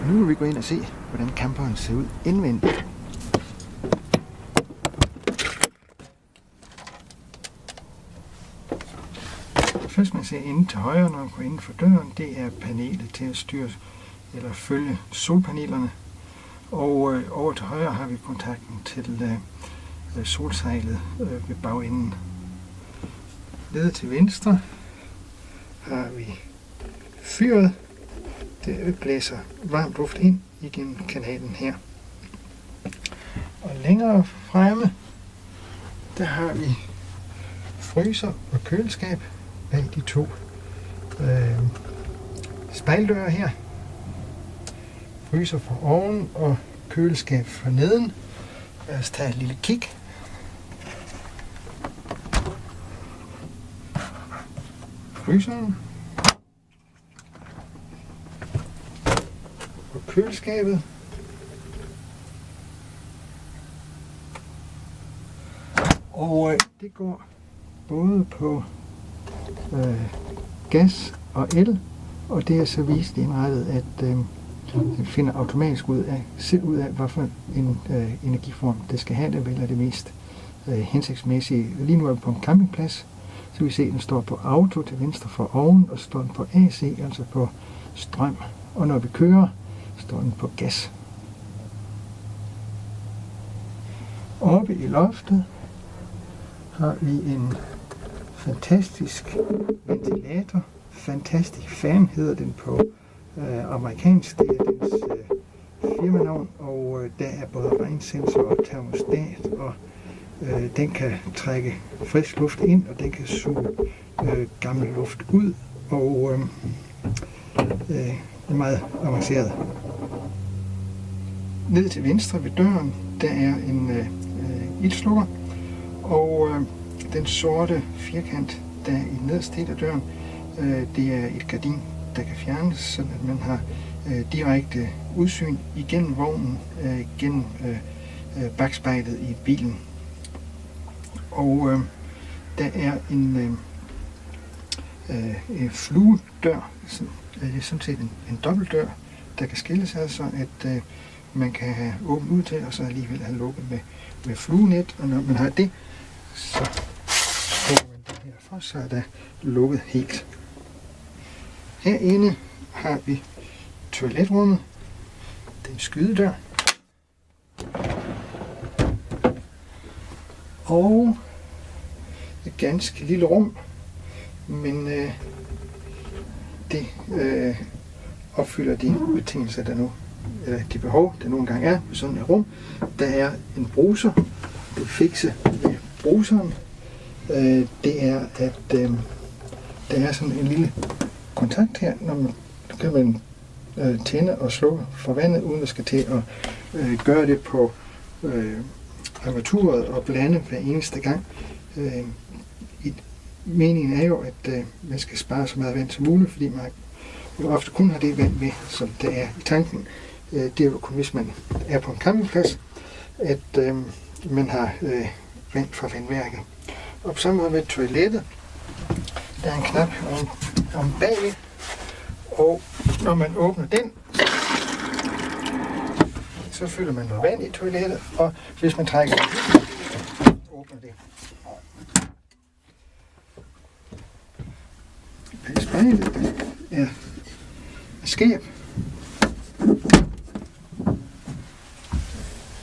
Nu vil vi gå ind og se, hvordan camperen ser ud indvendigt. Først man ser inde til højre, når man går inden for døren, det er panelet til at styre eller følge solpanelerne. Og over til højre har vi kontakten til solsejlet ved bagenden. Nede til venstre har vi fyret. Det blæser varmt luft ind igennem kanalen her. Og længere fremme, der har vi fryser og køleskab bag de to spejldøre her. Fryser fra oven og køleskab fra neden. Lad os tage et lille kig. Fryseren. Og køleskabet. Og det går både på gas og el, og det er så vist indrettet, at den finder automatisk selv ud af, hvorfor en energiform det skal have. Det vel er det mest hensigtsmæssige. Lige nu er det på en campingplads, så vi se, at den står på auto til venstre for oven, og står den på AC, altså på strøm. Og når vi kører, står den på gas. Oppe i loftet har vi en fantastisk ventilator. Fantastic Fan hedder den på amerikansk. Det er dens firmanavn, og der er både regnsensor og termostat, og den kan trække frisk luft ind, og den kan suge gammel luft ud, og er meget avanceret. Ned til venstre ved døren, der er en ildslukker, og den sorte firkant, der er i nederste del af døren, det er et gardin, der kan fjernes, så at man har direkte udsyn igennem vognen, gennem bakspejlet i bilen. Og der er en fluedør, det er sådan set en dobbeltdør, der kan skilles ad, så at man kan have åbent ud til, og så alligevel have lukket med fluenet, og når man har det, så skruer man det herfra, så er der lukket helt. Herinde har vi toiletrummet, det er en skydedør, og et ganske lille rum, men det opfylder de betingelser, der nu, eller de behov, der nogle gange er ved sådan et rum. Der er en bruser. Det fikse ved bruseren, det er, at der er sådan en lille kontakt her, når man kan man tænde og slukke for vandet, uden at skal til at gøre det på armaturet og blande hver eneste gang. Meningen er jo, at man skal spare så meget vand som muligt, fordi man jo ofte kun har det vand med, som der er i tanken. Det er jo kun, hvis man er på en campingplads, at man har vand fra vandværket. Og på samme måde med toilettet, der er en knap om bagved, og når man åbner den, så fylder man noget vand i toilettet, og hvis man trækker den, åbner det. Bag spejlet er skab,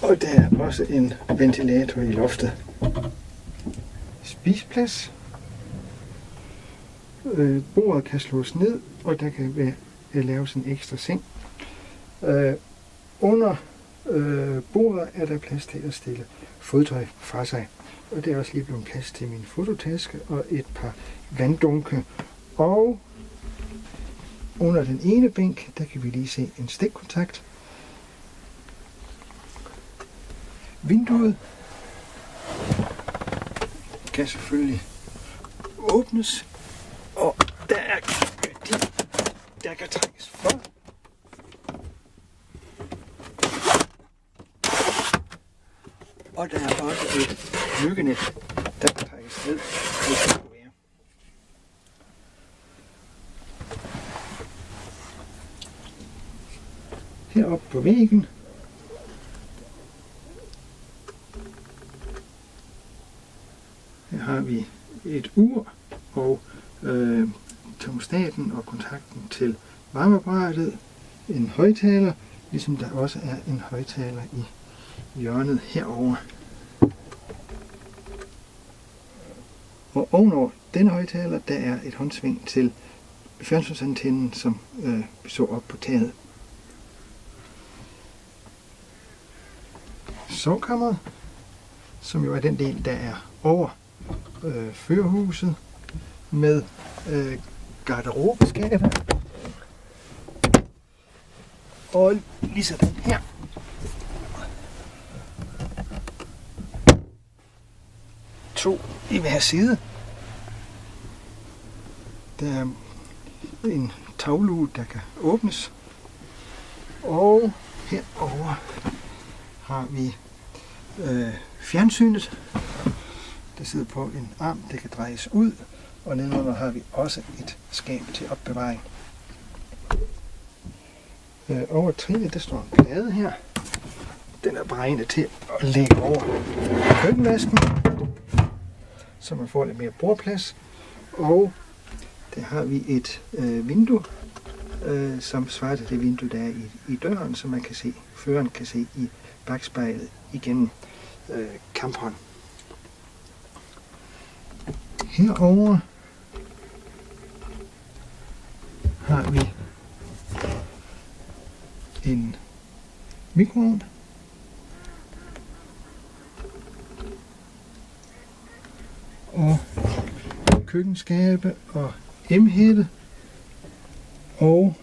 og der er også en ventilator i loftet. Spiseplads. Bordet kan slås ned, og der kan laves en ekstra seng. Under bordet er der plads til at stille fodtøj fra sig. Og der er også lige blevet plads til min fototaske og et par vanddunke. Og under den ene bænk, der kan vi lige se en stikkontakt. Vinduet kan selvfølgelig åbnes, og der er gardin, der kan trækkes for. Og der er også et myggenet, der kan trækkes ned, hvis det skulle være. Heroppe på væggen her har vi et ur og termostaten og kontakten til varmeapparatet, en højttaler, ligesom der også er en højttaler i hjørnet herover. Og ovenover denne højttaler, der er et håndsving til fjernsynsantennen, som så op på taget. Sovekammeret, som jo er den del, der er over førerhuset, med garderobeskabe. Og lige sådan her. To i hver side. Der er en taglue, der kan åbnes. Og herover har vi fjernsynet, der sidder på en arm, der kan drejes ud. Og nedenunder har vi også et skab til opbevaring. Over trinet, der står en plade her. Den er beregnet til at lægge over køkkenvasken, så man får lidt mere bordplads. Og der har vi et vindue, som svarer til det vindue, der er i døren, så man kan se, føreren kan se i bakspejlet igennem kamperen. Herover har vi en mikroovn, og køkkenskabe og emhætte, og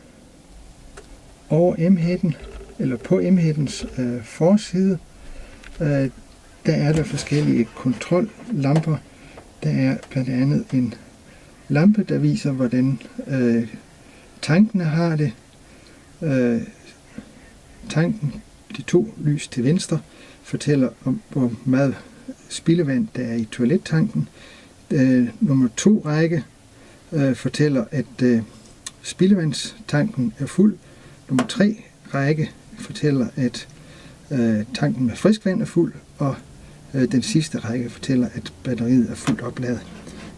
over emhætten, eller på emhættens forside, der er der forskellige kontrollamper. Der er blandt andet en lampe, der viser, hvordan tankene har det. Tanken, de to lys til venstre, fortæller om, hvor meget spildevand der er i toilettanken. Nummer 2 række fortæller, at spildevandstanken er fuld. Nummer 3 række fortæller, at tanken med friskvand er fuld, og den sidste række fortæller, at batteriet er fuldt opladet.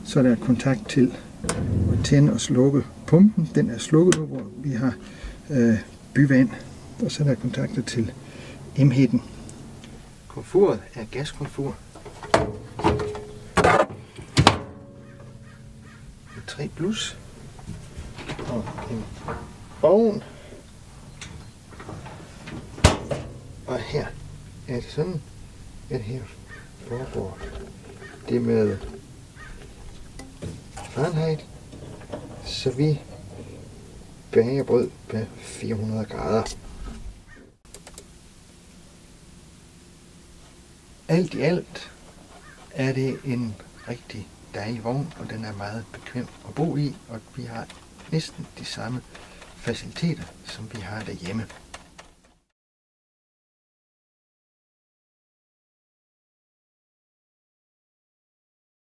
Så er der kontakt til at tænde og slukke pumpen. Den er slukket nu, hvor vi har byvand. Og så er der kontakter til emhætten. Komfuret er gaskomfur. 3 plus. Og en ovn. Og her er det sådan, at her foregår det med Fahrenheit, så vi bager brød på 400 grader. Alt i alt er det en rigtig dejlig vogn, og den er meget bekvem at bo i, og vi har næsten de samme faciliteter, som vi har derhjemme.